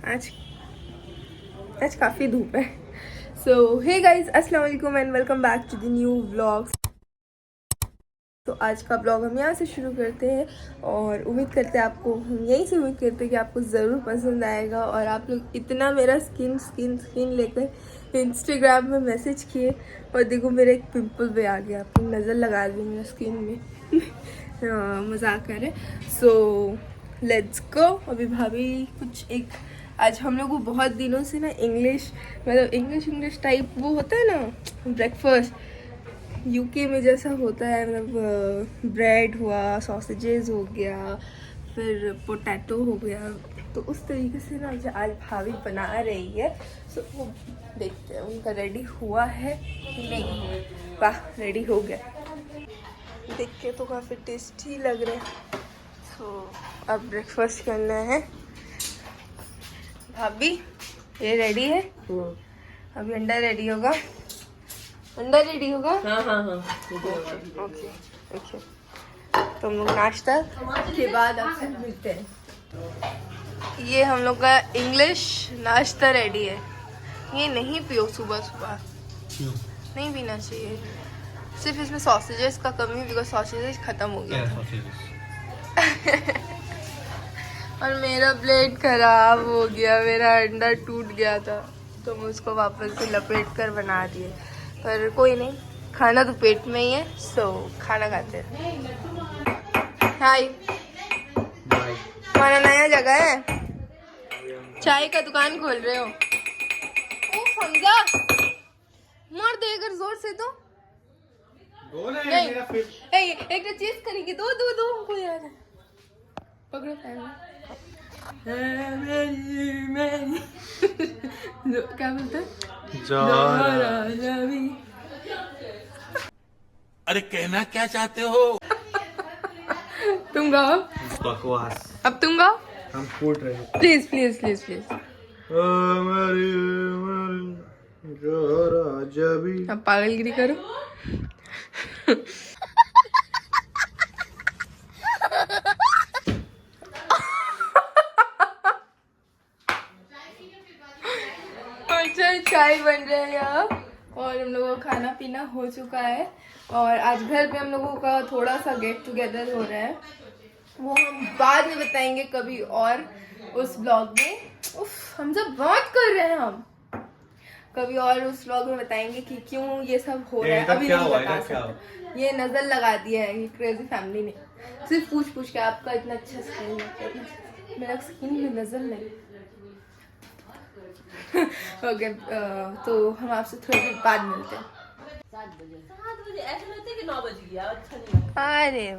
आज आज काफ़ी धूप है। सो हे गाइज, अस्सलाम वालेकुम and welcome back to the new vlogs. तो आज का ब्लॉग हम यहाँ से शुरू करते हैं और उम्मीद करते हैं आपको, हम यहीं से उम्मीद करते हैं कि आपको ज़रूर पसंद आएगा। और आप लोग इतना मेरा स्किन लेकर इंस्टाग्राम में मैसेज किए और देखो मेरा एक पिंपल भी आ गया, आपको नज़र लगा दी मेरा स्किन में। मजाक कर रहे। So let's go. अभी भाभी कुछ एक, आज हम लोग को बहुत दिनों से ना इंग्लिश, मतलब इंग्लिश टाइप वो होता है ना ब्रेकफास्ट, यूके में जैसा होता है, मतलब ब्रेड हुआ, सॉसेजेस हो गया, फिर पोटैटो हो गया, तो उस तरीके से ना आज भाभी बना रही है। सो वो देखते हैं उनका रेडी हुआ है कि नहीं। वाह, रेडी हो गया, देख के तो काफ़ी टेस्टी लग रहे हैं। सो अब ब्रेकफास्ट करना है। भाभी ये रेडी है, अभी अंडा रेडी होगा। अंडा रेडी होगा? हाँ। ओके। तो हम लोग नाश्ता के बाद आपसे मिलते हैं। ये हम लोग का इंग्लिश नाश्ता रेडी है। ये नहीं पियो सुबह नहीं पीना चाहिए। सिर्फ इसमें सॉसेजेस का कमी, बिकॉज सॉसेजेस खत्म हो गया था। और मेरा प्लेट खराब हो गया, मेरा अंडा टूट गया था, तो मैं उसको वापस से लपेट कर बना दिए। पर कोई नहीं, खाना तो पेट में ही है। सो खाना खाते हैं। हाय, हमारा नया जगह है, चाय का दुकान खोल रहे हो। ओ समझा, मार दे अगर जोर से तो नहीं। एक तो चीज करेंगे, दो हमको यार, पकड़ो क्या बोलते हैं? अरे कहना क्या चाहते हो? तुम गाओ। बकवास। अब तुम गाओ। हम फूट रहे हैं। प्लीज। अब पागलगिरी करो। चाय बन रहा है यहाँ और हम लोगों का खाना पीना हो चुका है। और आज घर पे हम लोगों का थोड़ा सा गेट टुगेदर हो रहा है, वो हम बाद में बताएंगे कभी और उस ब्लॉग में। उफ, हम सब बात कर रहे हैं, हम कभी और उस ब्लॉग में बताएंगे कि क्यों ये सब हो रहा है। अभी नहीं बता सकते, ये नजर लगा दिया है क्रेजी फैमिली ने, सिर्फ पूछ के आपका इतना अच्छा स्किन है, मेरा स्किन में नजर नहीं। ओके, तो हम आपसे थोड़ी देर बाद मिलते हैं। 7 बजे ऐसा लगता है कि 9 बज गया। अच्छा नहीं। अरे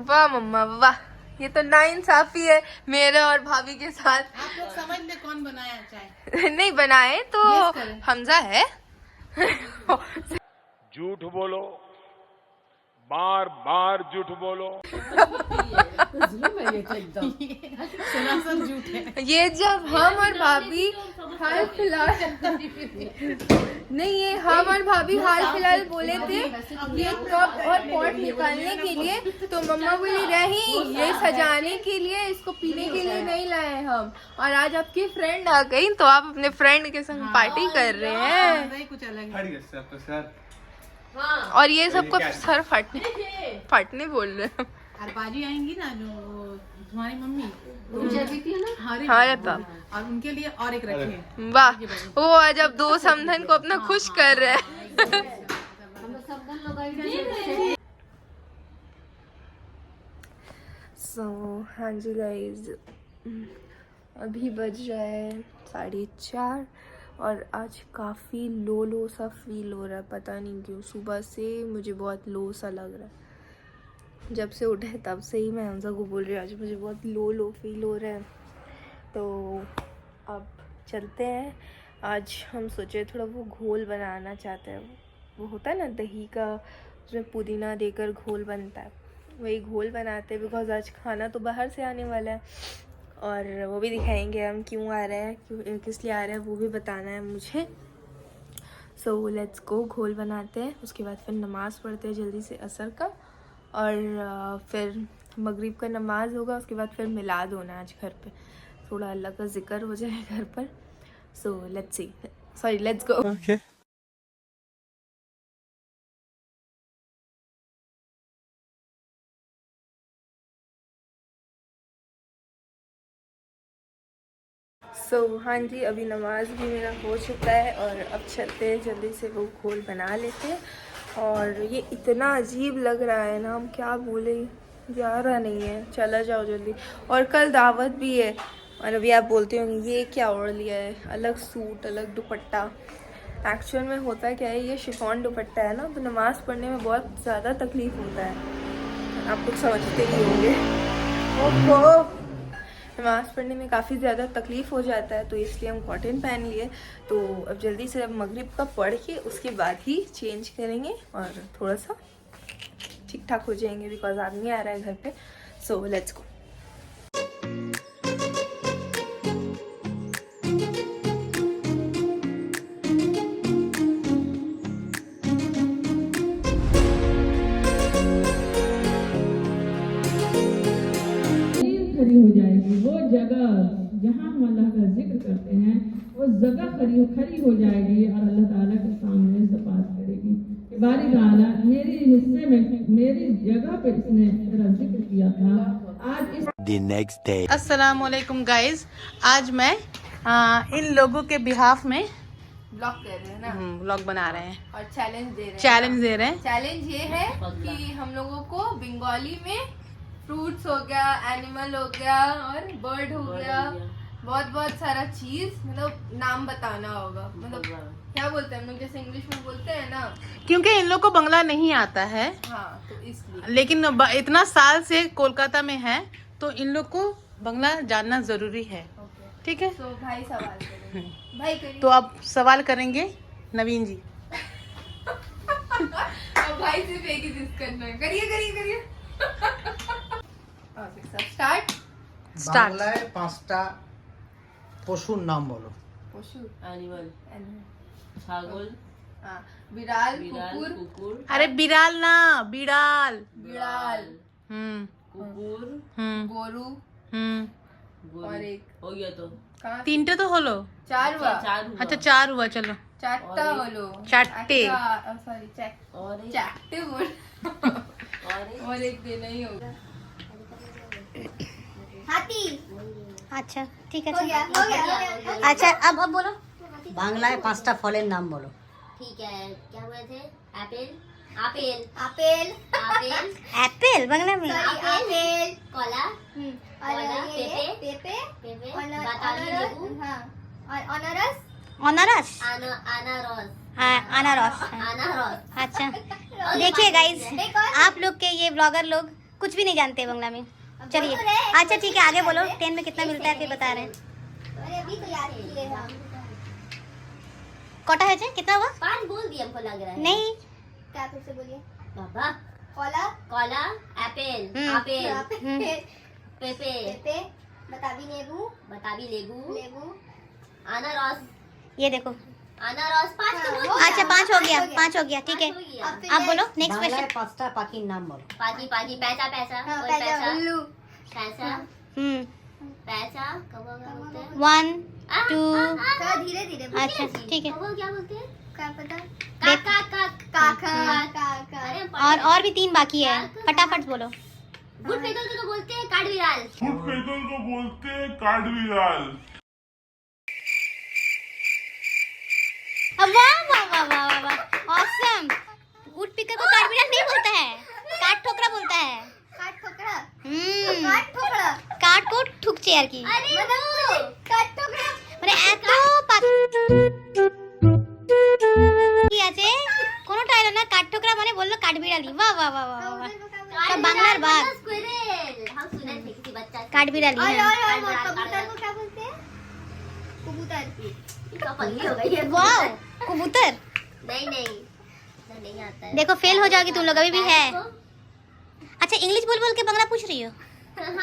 वाह मम्मा वाह, ये तो नाइंसाफी है मेरे और भाभी के साथ। आप लोग समझ ले कौन बनाया चाय? नहीं बनाए तो हमजा है। झूठ बोलो, बार बार झूठ बोलो। सरासर झूठ है। ये जब हम और भाभी हाल फिलहाल नहीं, ये हम और भाभी हाल फिलहाल बोले थे ये कप और पॉट निकालने के लिए, तो मम्मा बोली नहीं, ये सजाने के लिए, इसको पीने के लिए नहीं लाए हम। और आज आपकी फ्रेंड आ गई, तो आप अपने फ्रेंड के संग पार्टी कर रहे हैं। कुछ अलग। और ये सबको सर फाटने बोल रहे हैं। और बाजी आएंगी ना जो तुम्हारी मम्मी, हाँ पाप, और उनके लिए और एक रखिए। वाह, वो आज अब 2 समधन को अपना खुश कर रहे हैं। सो हाँ जी गाइज, अभी बज रहा है 4:30 और आज काफ़ी लो सा फील हो रहा है, पता नहीं क्यों। सुबह से मुझे बहुत लो सा लग रहा है, जब से उठे तब से ही मैं हमजा को बोल रही हूँ आज मुझे बहुत लो फील हो रहा है। तो अब चलते हैं। आज हम सोचे थोड़ा वो घोल बनाना चाहते हैं, वो होता है ना दही का, उसमें पुदीना देकर घोल बनता है, वही घोल बनाते हैं। बिकॉज आज खाना तो बाहर से आने वाला है और वो भी दिखाएंगे हम क्यों आ रहा है, क्यों किस लिए आ रहा है, वो भी बताना है मुझे। सो लेट्स गो, घोल बनाते हैं, उसके बाद फिर नमाज़ पढ़ते हैं जल्दी से असर का, और फिर मगरिब का नमाज होगा, उसके बाद फिर मिलाद होना है आज घर पे, थोड़ा अल्लाह का जिक्र हो जाए घर पर। So let's see, sorry let's go. Okay हाँ जी, अभी नमाज भी मेरा हो चुका है और अब चलते हैं जल्दी से, वो घोल बना लेते हैं। और ये इतना अजीब लग रहा है ना, हम क्या बोले, जा रहा नहीं है, चला जाओ जल्दी। और कल दावत भी है, और अभी आप बोलते होंगे ये क्या ओढ़ लिया है, अलग सूट अलग दुपट्टा। एक्चुअल में होता क्या है, ये शिफॉन दुपट्टा है ना, तो नमाज़ पढ़ने में बहुत ज़्यादा तकलीफ़ होता है, आप कुछ समझते ही होंगे। ओहो, नमाज़ पढ़ने में काफ़ी ज़्यादा तकलीफ़ हो जाता है, तो इसलिए हम कॉटन पहन लिए। तो अब जल्दी से अब मगरिब का पढ़ के उसके बाद ही चेंज करेंगे और थोड़ा सा ठीक ठाक हो जाएंगे, बिकॉज आदमी आ रहा है घर पे। So let's go. खड़ी हो जाएगी, वो जगह जहाँ हम अल्लाह का जिक्र करते हैं वो जगह खड़ी हो जाएगी और अल्लाह ताला के सामने सपात करेगी कि बारी ताला मेरे हिस्से में मेरी जगह पे इसने मेरा जिक्र किया था। आज इस द नेक्स्ट डे अस्सलाम वालेकुम गाइज, आज मैं इन लोगों के बिहाफ में ब्लॉग कर रहे हैं ना, व्लॉग बना रहे हैं और चैलेंज दे रहे हैं। चैलेंज ये है कि हम लोगों को बंगाली में फ्रूट्स हो गया, एनिमल हो गया और बर्ड हो गया, बहुत सारा चीज, मतलब नाम बताना होगा। मतलब क्या बोलते हैं हम लोग, जैसे इंग्लिश में बोलते हैं ना, क्योंकि इन लोग को बंगला नहीं आता है। हाँ, तो इसलिए। लेकिन इतना साल से कोलकाता में है तो इन लोग को बंगला जानना जरूरी है। ठीक है, तो भाई सवाल करेंगे। भाई करिए। तो अब सवाल करेंगे नवीन जी। अब भाई सिर्फ एक ही चीज करना है, करिए। स्टार्ट। বাংলায় পাঁচটা পশুর নাম বলো। পশু, एनिमल, एनिमल, छागल, हाँ, बिराल, बिराल, कुकुर, कुकुर, अरे बिराल ना, बिड़ाल। बिड़ाल, कुकुर, गोरू, गोरू। और एक हो गया तो कहाँ? तीनटे तो हलो। चार हुआ। चार हुआ। अच्छा 4 हुआ, चलो। चारटा হলো। चारटे। सॉरी, और एक चारटे बोल। और एक देना ही होगा। हाथी। अच्छा ठीक है, हो गया। अच्छा अब बोलो। বাংলায় পাঁচটা ফলের নাম বলো। ठीक है, क्या हुए थे? Apple, apple, apple, apple, Apple Bangla में आपेल, कला, कला, पेपे, पेपे, बताबी नींबू, हाँ, और अनारस, अनारस, अनारस, अनारस। अनारस। अच्छा देखिए गाइस, आप लोग के ये ब्लॉगर लोग कुछ भी नहीं जानते बांग्ला में। चलिए अच्छा ठीक है, आगे बोलो। 10 में कितना मिलता है फिर बता रहे हैं। अरे अभी तो याद किए हम। कोटा है जे? कितना हुआ? 5 बोल दिए, हमको लग रहा है। नहीं, क्या फिर से बोलिए? बाबा, कला, कला, एप्पल, आपेल, पेपे, पेपे, बताबी नींबू, बताबी नींबू, नींबू, अनारस। ये देखो। अनारस 5 तो बोल दिया। अच्छा 5 हो गया, 5 हो गया, ठीक है। हो गया। आप बोलो नेक्स्ट বাংলায় क्वेश्चन। পাঁচটা পাখির নাম বলো। पाजी पाजी, पैसा पैसा, हाँ, वही पैसा, पैसा, उल्लू, पैसा, पैसा, कौवा क्या बोलते हैं? 1 2 थोड़ा धीरे धीरे अच्छा ठीक है। कौवा क्या बोलते हैं? क्या पता? देख- काका काका काका। अरे और भी 3 बाकी है, फटाफट बोलो। गुड पेगल को बोलते हैं काठबिराल। वाह वाह वाह वाह वाह, ऑसम। वुड पिकर को काठबिराल नहीं बोलता है, काट ठोकरा बोलता है। काट ठोकरा। हम्म, काट ठोकरा। काट को ठुक चेयर की। अरे वो काट ठोकरा। মানে এত পাখি আছে কোনটা এলো না। কাঠ ঠোকরা মানে বললো কাঠবিড়ালি। वाह वाह वाह वाह वाह, सब बांग्लार बात। हम सुने थे किसी बच्चा से। काठबिड़ाली और है। कबूतर को क्या बोलते हैं? कबूतर। इसका पल्ली हो गई है। वाह, कबूतर। नहीं आता है। देखो फेल हो जाओगी तुम लोग, अभी भी है। अच्छा इंग्लिश बोल बोल के बांग्ला पूछ रही हो?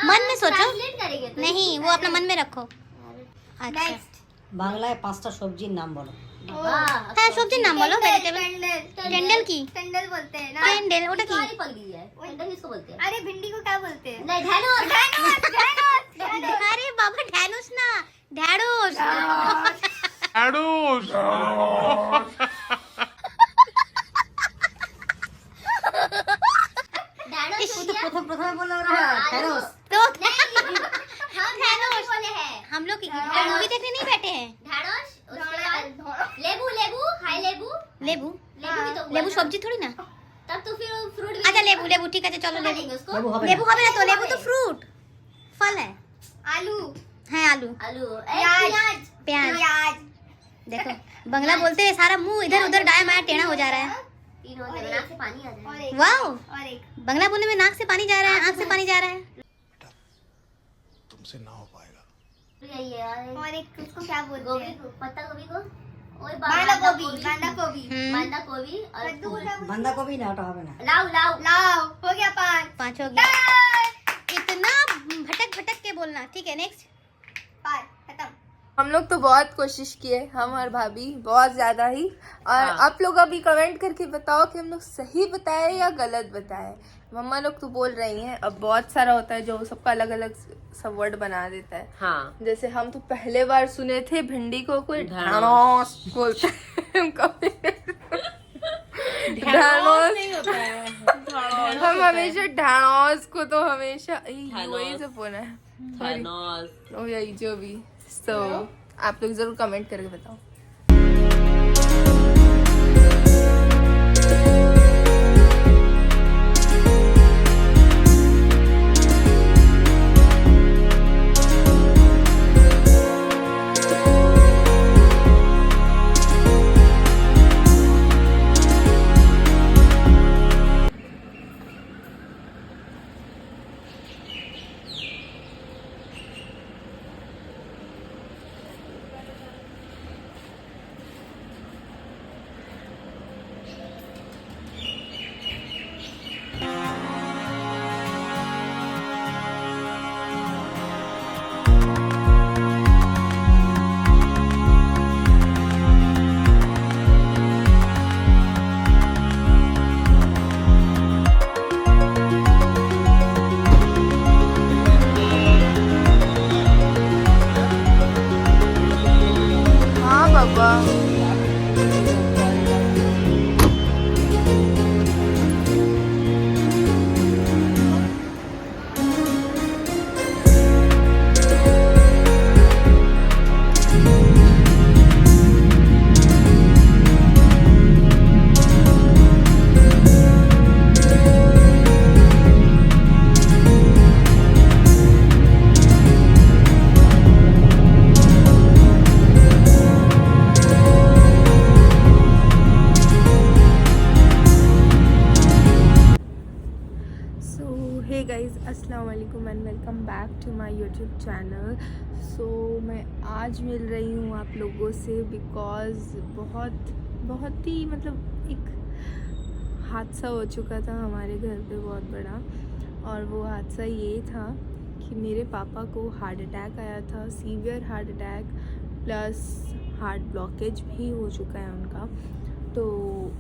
मन में सोचो। ट्रांसलेट करेंगे तो। नहीं, वो अपना मन में रखो। अच्छा বাংলায় পাঁচটা সবজির নাম বলো। হ্যাঁ সবজির নাম বলো ভেজিটেবল টেন্ডেল কি टेंडल बोलते हैं ना টেন্ডেল ওটা কি सारी पगड़ी है टेंडल किसको बोलते हैं अरे भिंडी को क्या बोलते हैं? नहीं ढैनोस আরে বাবা ঢ্যাঁড়স না ঢ্যাঁড়স ढैनोस हो गया প্রথমে বললে ওরা ঢেঁড়স। तो हम ढैनोस बोले हैं हम लोग मूवी देखने नहीं बैठे हैं ढैनोस उसके बाद लेबू लेबू हाय लेबू लेबू लेबू भी तो लेबू सब्जी थोड़ी ना तब तो फिर फ्रूट भी अच्छा लेबू लेबू ठीक है चलो बना लेबू देंगे उसको লেবু হবে लेबू হবে ना तो लेबू तो फ्रूट फल है आलू है आलू आलू प्याज प्याज प्याज देखो बंगला बोलते हुए सारा मुंह इधर उधर डाया माया टेढ़ा हो जा रहा है तीन हो गए नाक से पानी आ और जाए एक वाओ और एक बंगला बोलने में नाक से पानी जा रहा है आंख से पानी जा रहा है तुमसे ना हो पाएगा। यही है यार और एक उसको क्या बोलते गोभी हैं? को पत्ता गोभी को और बांधा गोभी बांधा गोभी बांधा गोभी और कद्दू फूल। को क्या बोलते বাঁধাকপি না ওটা হবে না। लाउ लाउ हैं? लाव हो गया 5 पांच हो गया इतना भटक भटक के बोलना ठीक है नेक्स्ट 5 खत्म हम लोग तो बहुत कोशिश किए, हम और भाभी बहुत ज़्यादा ही। और आप लोग अभी कमेंट करके बताओ कि हम लोग सही बताए या गलत बताए। मम्मा लोग तो बोल रही हैं, अब बहुत सारा होता है जो सबका अलग अलग सब वर्ड बना देता है। हाँ जैसे हम तो पहले बार सुने थे भिंडी को कोई ढानोस बोलते हैं। ढानोस हम हमेशा ढानोस को तो हमेशा वही से बोला है ओ यही जो भी। तो आप लोग जरूर कमेंट करके बताओ। हाँ बाबा हे गाइस अस्सलाम वालेकुम and welcome back to my YouTube channel. So मैं आज मिल रही हूँ आप लोगों से बिकॉज़ बहुत ही मतलब एक हादसा हो चुका था हमारे घर पे बहुत बड़ा। और वो हादसा ये था कि मेरे पापा को हार्ट अटैक आया था, severe heart attack plus heart blockage भी हो चुका है उनका। तो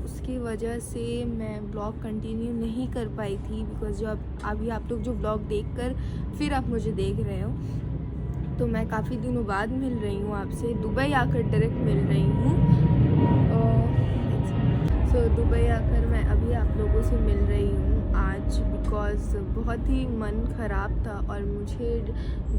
उसकी वजह से मैं ब्लॉग कंटिन्यू नहीं कर पाई थी बिकॉज़ जो अभी आप लोग जो ब्लॉग देखकर फिर आप मुझे देख रहे हो, तो मैं काफ़ी दिनों बाद मिल रही हूँ आपसे। दुबई आकर डायरेक्ट मिल रही हूँ। सो दुबई आकर मैं अभी आप लोगों से मिल रही हूँ आज बिकॉज़ बहुत ही मन ख़राब था और मुझे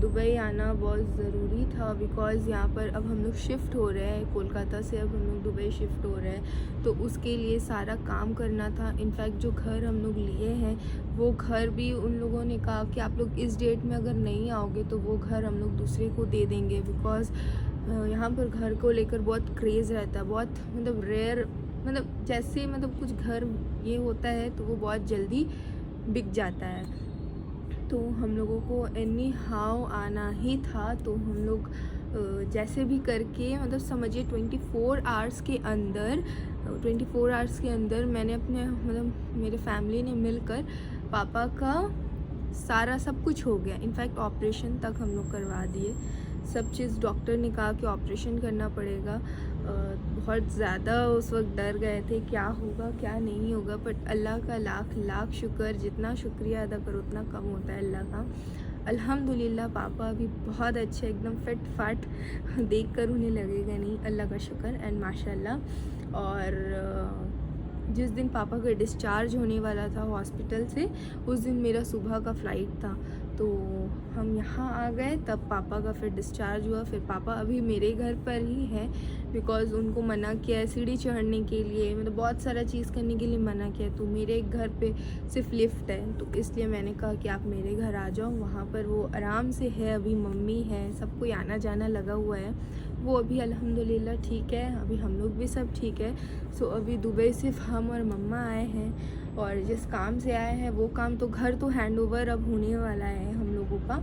दुबई आना बहुत ज़रूरी था बिकॉज़ यहाँ पर अब हम लोग शिफ्ट हो रहे हैं, कोलकाता से अब हम लोग दुबई शिफ्ट हो रहे हैं। तो उसके लिए सारा काम करना था। इनफैक्ट जो घर हम लोग लिए हैं वो घर भी उन लोगों ने कहा कि आप लोग इस डेट में अगर नहीं आओगे तो वो घर हम लोग दूसरे को दे देंगे बिकॉज़ यहाँ पर घर को लेकर बहुत क्रेज़ रहता है, बहुत मतलब रेयर, मतलब जैसे मतलब कुछ घर ये होता है तो वो बहुत जल्दी बिक जाता है। तो हम लोगों को एनी हाउ आना ही था। तो हम लोग जैसे भी करके मतलब समझिए 24 आवर्स के अंदर मैंने अपने मतलब मेरे फैमिली ने मिलकर पापा का सारा सब कुछ हो गया, इनफैक्ट ऑपरेशन तक हम लोग करवा दिए। सब चीज़ डॉक्टर ने कहा कि ऑपरेशन करना पड़ेगा। बहुत ज़्यादा उस वक्त डर गए थे क्या होगा क्या नहीं होगा, बट अल्लाह का लाख लाख शुक्र, जितना शुक्रिया अदा करो उतना कम होता है अल्लाह का। अल्हम्दुलिल्लाह पापा अभी बहुत अच्छे, एकदम फिट फाट, देख कर उन्हें लगेगा नहीं, अल्लाह का शुक्र एंड माशाल्लाह। और जिस दिन पापा का डिस्चार्ज होने वाला था हॉस्पिटल से, उस दिन मेरा सुबह का फ़्लाइट था, तो हम यहाँ आ गए, तब पापा का फिर डिस्चार्ज हुआ। फिर पापा अभी मेरे घर पर ही हैं, बिकॉज़ उनको मना किया है सीढ़ी चढ़ने के लिए, मतलब बहुत सारा चीज़ करने के लिए मना किया है। तो मेरे घर पे सिर्फ लिफ्ट है, तो इसलिए मैंने कहा कि आप मेरे घर आ जाओ, वहाँ पर वो आराम से है। अभी मम्मी है, सब कोई आना जाना लगा हुआ है, वो अभी अल्हम्दुलिल्लाह ठीक है, अभी हम लोग भी सब ठीक है। सो अभी दुबई सिर्फ हम और मम्मा आए हैं, और जिस काम से आए हैं वो काम तो घर तो हैंड ओवर अब होने वाला है हम लोगों का,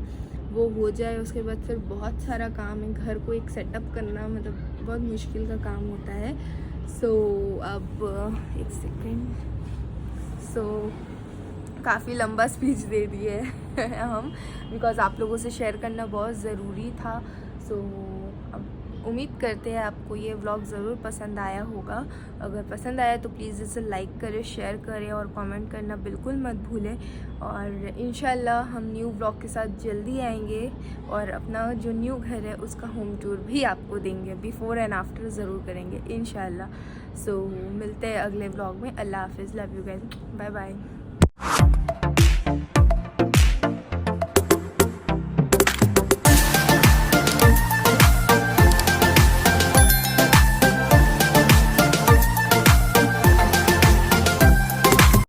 वो हो जाए उसके बाद फिर बहुत सारा काम है। घर को एक सेटअप करना मतलब बहुत मुश्किल का काम होता है। सो अब एक सेकेंड, सो काफ़ी लंबा स्पीच दे दिए हम, बिकॉज़ आप लोगों से शेयर करना बहुत ज़रूरी था। सो अब उम्मीद करते हैं आपको ये व्लॉग ज़रूर पसंद आया होगा। अगर पसंद आया तो प्लीज़ इसे लाइक करें, शेयर करें और कमेंट करना बिल्कुल मत भूलें। और इंशाल्लाह हम न्यू व्लॉग के साथ जल्दी आएंगे, और अपना जो न्यू घर है उसका होम टूर भी आपको देंगे, बिफ़ोर एंड आफ्टर ज़रूर करेंगे इंशाल्लाह। सो मिलते हैं अगले व्लॉग में। अल्लाह हाफिज़, love you guys, bye bye.